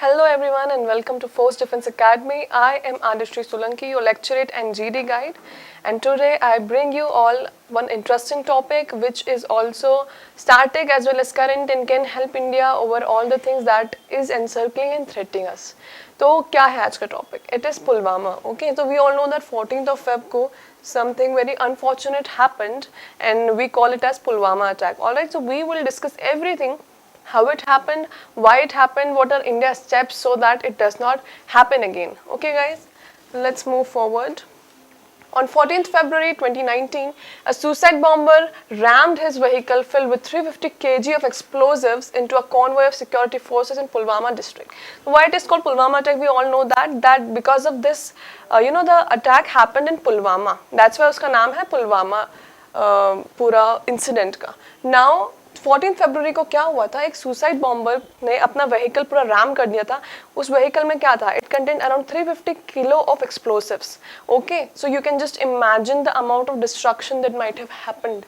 Hello everyone and welcome to Force Defense Academy. I am Adishri Solanki, your lecturate and GD guide, and today I bring you all one interesting topic which is also static as well as current and can help India over all the things that is encircling and threatening us. तो क्या है आज का topic? It is Pulwama. Okay, so we all know that 14th of Feb को something very unfortunate happened and we call it as Pulwama attack. Alright, so we will discuss everything, how it happened, why it happened, what are India's steps so that it does not happen again. Okay guys, let's move forward. On 14th February 2019, a suicide bomber rammed his vehicle filled with 350 kg of explosives into a convoy of security forces in Pulwama district. Why it is called Pulwama attack? We all know that because of this, the attack happened in Pulwama. That's why उसका नाम है Pulwama पूरा incident का. Now 14 फरवरी को क्या हुआ था, एक सुसाइड बॉम्बर ने अपना व्हीकल पूरा रैम कर दिया था. उस व्हीकल में क्या था, it contain around 350 kilo of explosives. Okay, so you can just imagine the amount of destruction that might have happened.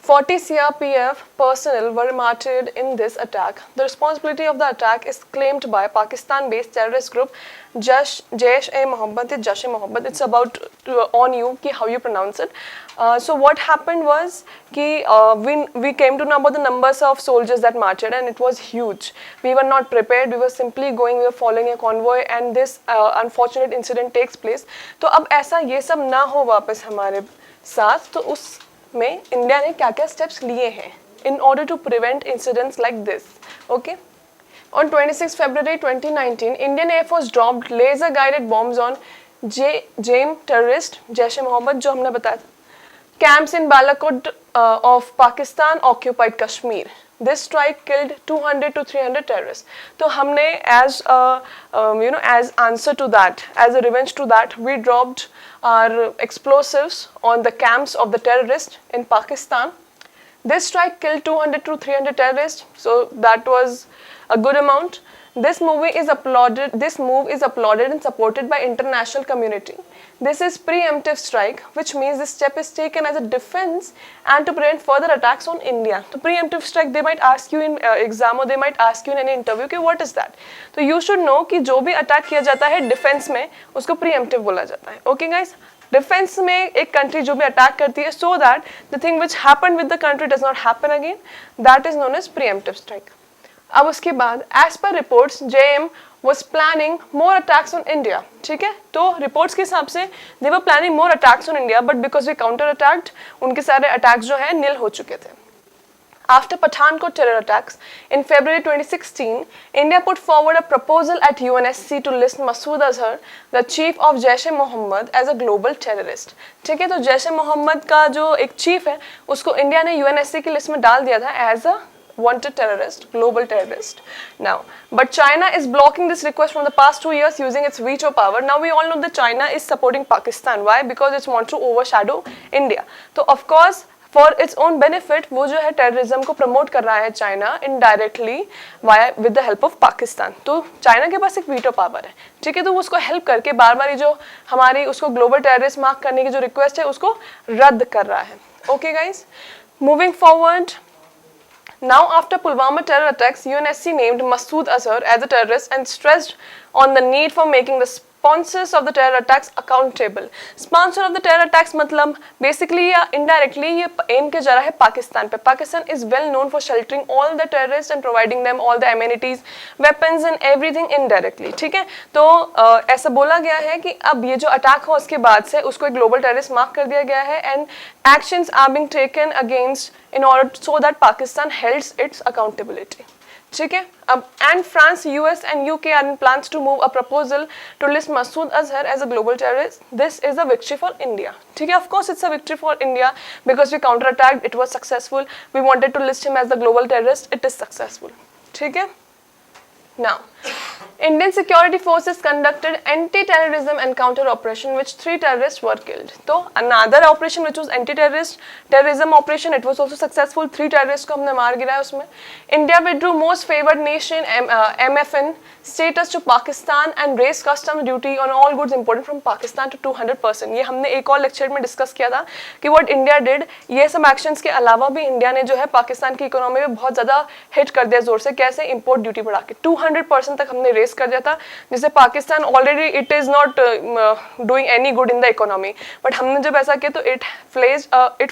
40 CRPF personnel were martyred in this attack. The responsibility of the attack is claimed by Pakistan-based terrorist group Jaish-e-Mohammed. Jaish-e-Mohammed. It's about on you ki how you pronounce it. So what happened was ki we came to know about the numbers of soldiers that martyred and it was huge. We were not prepared. We were simply going. We were following a convoy and this unfortunate incident takes place. तो अब ऐसा ये सब ना हो वापस हमारे साथ, तो उस में इंडिया ने क्या क्या स्टेप्स लिए हैं in order to prevent incidents like this. Okay, on 26 February 2019, Indian Air Force dropped laser guided bombs on JAM terrorist Jaish-e-Mohammed, जो हमने बताया था, camps in Balakot of Pakistan occupied Kashmir. This strike killed 200 to 300 terrorists. तो हमने as as answer to that, as a revenge to that, we dropped our explosives on the camps of the terrorists in Pakistan. This strike killed 200 to 300 terrorists, so that was a good amount. This move is applauded and supported by international community. This is preemptive strike, which means this step is taken as a defense and to prevent further attacks on India. So preemptive strike, they might ask you in exam or they might ask you in any interview कि what is that? So you should know कि जो भी attack किया जाता है defence में उसको preemptive बोला जाता है. Okay guys? डिफेंस में एक कंट्री जो भी अटैक करती है so that the thing which happened with the country does not happen again, that is known as preemptive strike. अब उसके बाद as per reports, JM was planning more attacks on India. ठीक है, तो रिपोर्ट्स के हिसाब से they were planning more attacks on India, but because we counter attacked, उनके सारे अटैक्स जो हैं निल हो चुके थे. After Pathankot terror attacks in February 2016, India put forward a proposal at UNSC to list Masood Azhar, the chief of Jaish-e-Mohammed, as a global terrorist. ठीक है, तो जैश-ए-मोहम्मद का जो एक चीफ है उसको इंडिया ने UNSC की लिस्ट में डाल दिया था as a wanted terrorist, global terrorist. Now, but China is blocking this request from the past 2 years using its veto power. Now we all know that China is supporting Pakistan. Why? Because it wants to overshadow India. So of course, for its own benefit, वो जो है terrorism को promote कर रहा है China indirectly via with the help of Pakistan. तो China के पास एक veto power है, ठीक है, तो वो उसको help करके बार-बार ये जो हमारी उसको global terrorist mark करने की जो request है उसको रद्द कर रहा है. Okay guys, moving forward. Now, after Pulwama terror attacks, UNSC named Masood Azhar as a terrorist and stressed on the need for making the sponsors of the terror attacks accountable. Sponsor of the terror attacks मतलब basically या indirectly ये aim के जा रहा है पाकिस्तान पे. Pakistan is well known for sheltering all the terrorists and providing them all the amenities, weapons and everything indirectly. ठीक है, तो ऐसा बोला गया है कि अब ये जो अटैक हो उसके बाद से उसको एक ग्लोबल टेररिस्ट मार्क कर दिया गया है and actions are being taken against in order so that Pakistan holds its accountability. ठीक है, अब and France, US and UK are in plans to move a proposal to list Masood Azhar as a global terrorist. This is a victory for India. ठीक है, of course it's a victory for India because we counter-attacked, it was successful. We wanted to list him as the global terrorist, it is successful. ठीक है. Now, Indian security forces conducted anti-terrorism encounter operation which 3 terrorists were killed. So another operation which was anti-terrorism operation, it was also successful. 3 terrorists को हमने मार गिराया उसमें. India withdrew most favored nation MFN status to Pakistan and raised customs duty on all goods imported from Pakistan to 200%. ये हमने एक और lecture में डिस्कस किया था कि what India did. ये सब एक्शंस के अलावा भी इंडिया ने जो है पाकिस्तान की इकोनॉमी में बहुत ज़्यादा हिट कर दिया जोर से. कैसे? इम्पोर्ट ड्यूटी बढ़ा के 200% तक हमने रेस कर दिया था, जिससे Pakistan already it is not doing any good in the economy, but हमने जब ऐसा किया तो it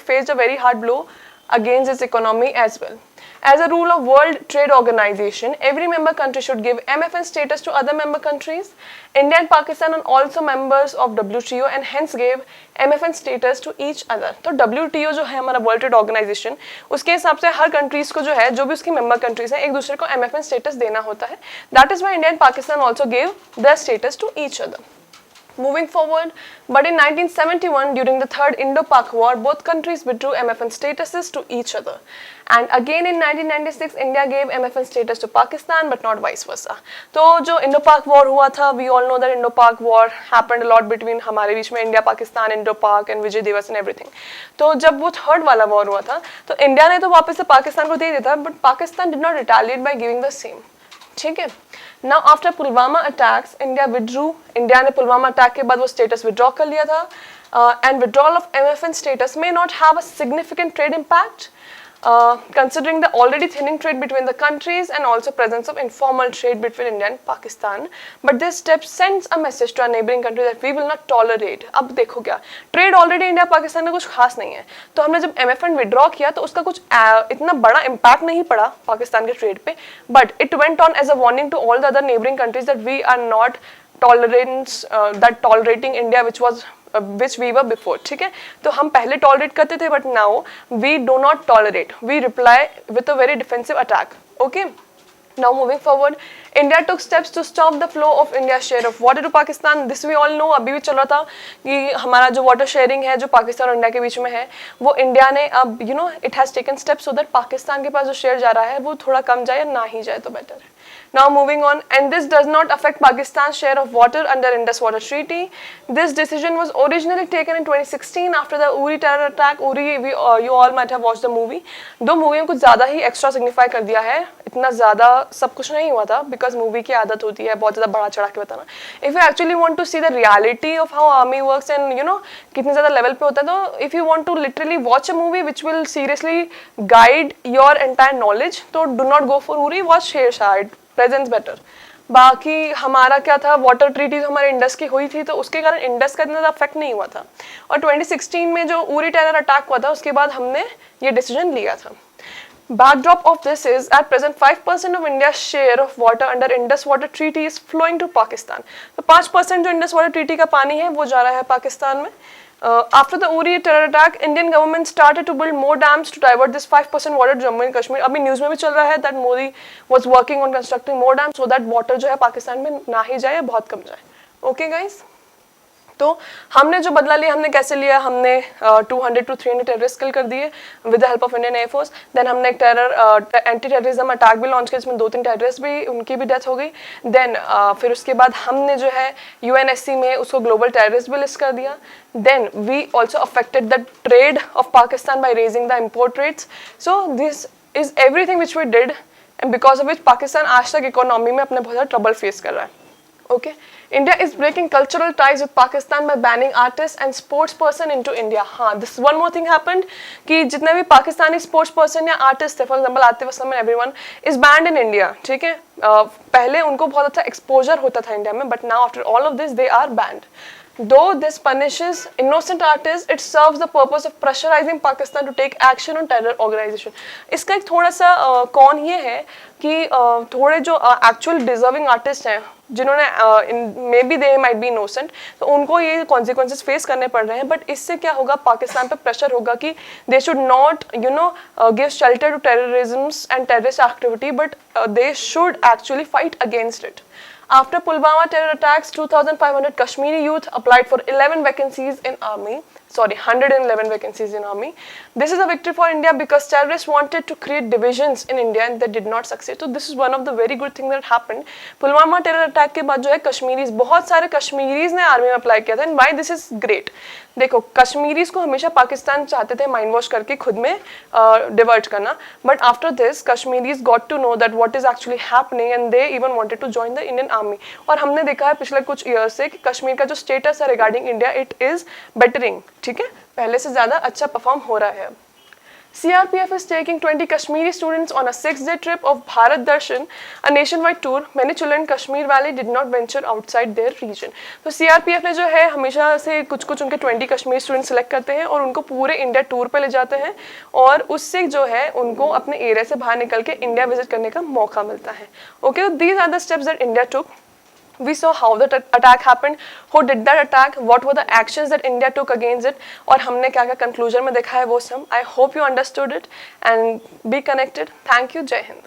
faced a very hard blow against its economy as well. As a rule of World Trade Organization, every member country should give MFN status to other member countries. India and Pakistan are also members of WTO and hence gave MFN status to each other. तो WTO जो है हमारा World Trade Organization, उसके हिसाब से हर countries को जो है, जो भी उसकी मेंबर कंट्रीज हैं, एक दूसरे को MFN स्टेटस देना होता है. That is why India and Pakistan also gave their status to each other. Moving forward, but in 1971, during the Third Indo-Pak War, both countries withdrew MFN statuses to each other. And again in 1996, India gave MFN status to Pakistan, but not vice versa. तो जो Indo-Pak War हुआ था, we all know that Indo-Pak War happened a lot between हमारे बीच में India, Pakistan, Indo-Pak and Vijay Diwas and everything. तो जब वो third वाला वॉर हुआ था, तो इंडिया ने तो वापस से पाकिस्तान को दे दिया था, but Pakistan did not retaliate by giving the same. ठीक है. Now after Pulwama attacks, India withdrew. India ने पुलवामा अटैक के बाद वो स्टेटस विड्रॉ कर लिया था. And withdrawal of MFN status may not have a significant trade impact, considering the already thinning trade between the countries and also presence of informal trade between India and Pakistan. But this step sends a message to our neighboring country that we will not tolerate. अब देखो क्या, trade already India Pakistan में कुछ खास नहीं है, तो हमने जब MFN विड्रॉ किया तो उसका कुछ इतना बड़ा इम्पैक्ट नहीं पड़ा पाकिस्तान के ट्रेड पे, but it went on as a warning to all the other neighbouring countries that we are not tolerating India which we were before. ठीक है, तो हम पहले टॉलरेट करते थे, but now we do not tolerate, we reply with a very defensive attack. Okay, now moving forward, India took steps to stop the flow of India's share of water to Pakistan. This we all know. अभी भी चल रहा था कि हमारा जो water sharing है जो पाकिस्तान और इंडिया के बीच में है, वो इंडिया ने अब it has taken steps so that Pakistan के पास जो शेयर जा रहा है वो थोड़ा कम जाए या ना ही जाए तो बेटर है. Now moving on, and this does not affect Pakistan's share of water under Indus Water Treaty. This decision was originally taken in 2016 after the Uri terror attack. Uri, you all might have watched the movie. दो movie में कुछ ज़्यादा ही extra signify कर दिया है, इतना ज़्यादा सब कुछ नहीं हुआ था, बिकॉज मूवी की आदत होती है बहुत ज़्यादा बड़ा चढ़ा के बताना. If you actually want to see the reality of how army works and कितने ज़्यादा लेवल पे होता है, तो if you want to literally watch a movie which will seriously guide your entire knowledge, तो do not go for Uri, watch Shershaah, presence better. बाकी हमारा क्या था, वाटर ट्रीटी हमारे इंडस की हुई थी, तो उसके कारण इंडस का इतना ज़्यादा अफेक्ट नहीं हुआ था. और 2016 में जो उरी टेरर अटैक हुआ था उसके बाद हमने ये डिसीजन लिया था. Backdrop of this is at present 5% of India's share of water under Indus Water Treaty is flowing to Pakistan. तो 5% जो Indus Water Treaty का पानी है वो जा रहा है पाकिस्तान में. After the Uri terror attack, Indian government started to build more dams to divert this 5% water to Jammu and Kashmir. अभी न्यूज़ में भी चल रहा है that Modi was working on constructing more dams so that water जो है पाकिस्तान में ना ही जाए, बहुत कम जाए. Okay guys? तो हमने जो बदला लिया, हमने कैसे लिया, हमने 200 to 300 टेररिस्ट किल कर दिए with the help of Indian air force. Then हमने एक एंटी टेररिज्म अटैक भी लॉन्च किया, जिसमें 2-3 टेररिस्ट भी, उनकी भी डेथ हो गई. देन फिर उसके बाद हमने जो है UNSC में उसको ग्लोबल टेररिस्ट भी लिस्ट कर दिया. Then we also affected the trade of Pakistan by raising the import rates. So this is everything which we did and because of which Pakistan आज तक इकोनॉमी में अपने बहुत ज़्यादा ट्रबल फेस कर रहा है. Okay, India is breaking cultural ties with Pakistan by banning artists and sports person into India. हाँ, this one more thing happened कि जितने भी पाकिस्तानी sports person या artist थे, for example Atif Aslam and everyone is banned in India. ठीक है, पहले उनको बहुत अच्छा exposure होता था इंडिया में, but now after all of this they are banned. Though this punishes innocent artists, it serves the purpose of pressurizing Pakistan to take action on terror organization. इसका एक थोड़ा सा कौन ये है कि थोड़े जो actual deserving artists हैं, जिन्होंने may be they might be innocent, तो उनको ये कॉन्सिक्वेंसेस फेस करने पड़ रहे हैं. बट इससे क्या होगा, पाकिस्तान पे प्रेशर होगा कि they should not give shelter to terrorisms and terrorist activity, but they should actually fight against it. After Pulwama terror attacks, 2,500 Kashmiri youth applied for 11 vacancies in army. Sorry, 111 vacancies in army. This is a victory for India because terrorists wanted to create divisions in India and they did not succeed. So this is one of the very good things that happened. Pulwama terror attack के बाद जो है Kashmiris, बहुत सारे Kashmiris ने army में apply किया था. And why this is great? देखो, कश्मीरीज को हमेशा पाकिस्तान चाहते थे माइंड वॉश करके खुद में डिवर्ट करना, but after this Kashmiris got to know that what is actually happening and they even wanted to join the Indian army. और हमने देखा है पिछले कुछ ईयर्स से कि कश्मीर का जो स्टेटस है regarding India, it is bettering. ठीक है, पहले से ज़्यादा अच्छा परफॉर्म हो रहा है. CRPF is taking 20 Kashmiri students on a 6-day trip of Bharat Darshan, a nationwide tour. Many children in Kashmir Valley did not venture outside their region. तो CRPF ने जो है हमेशा से कुछ उनके 20 कश्मीरी स्टूडेंट सेलेक्ट करते हैं और उनको पूरे इंडिया टूर पे ले जाते हैं और उससे जो है उनको अपने एरिया से बाहर निकल के इंडिया विजिट करने का मौका मिलता है. Okay, these are the steps that India took. We saw how the attack happened, who did that attack, what were the actions that India took against it, और हमने क्या क्या conclusion में देखा है वो सब. I hope you understood it and be connected. Thank you. जय हिंद.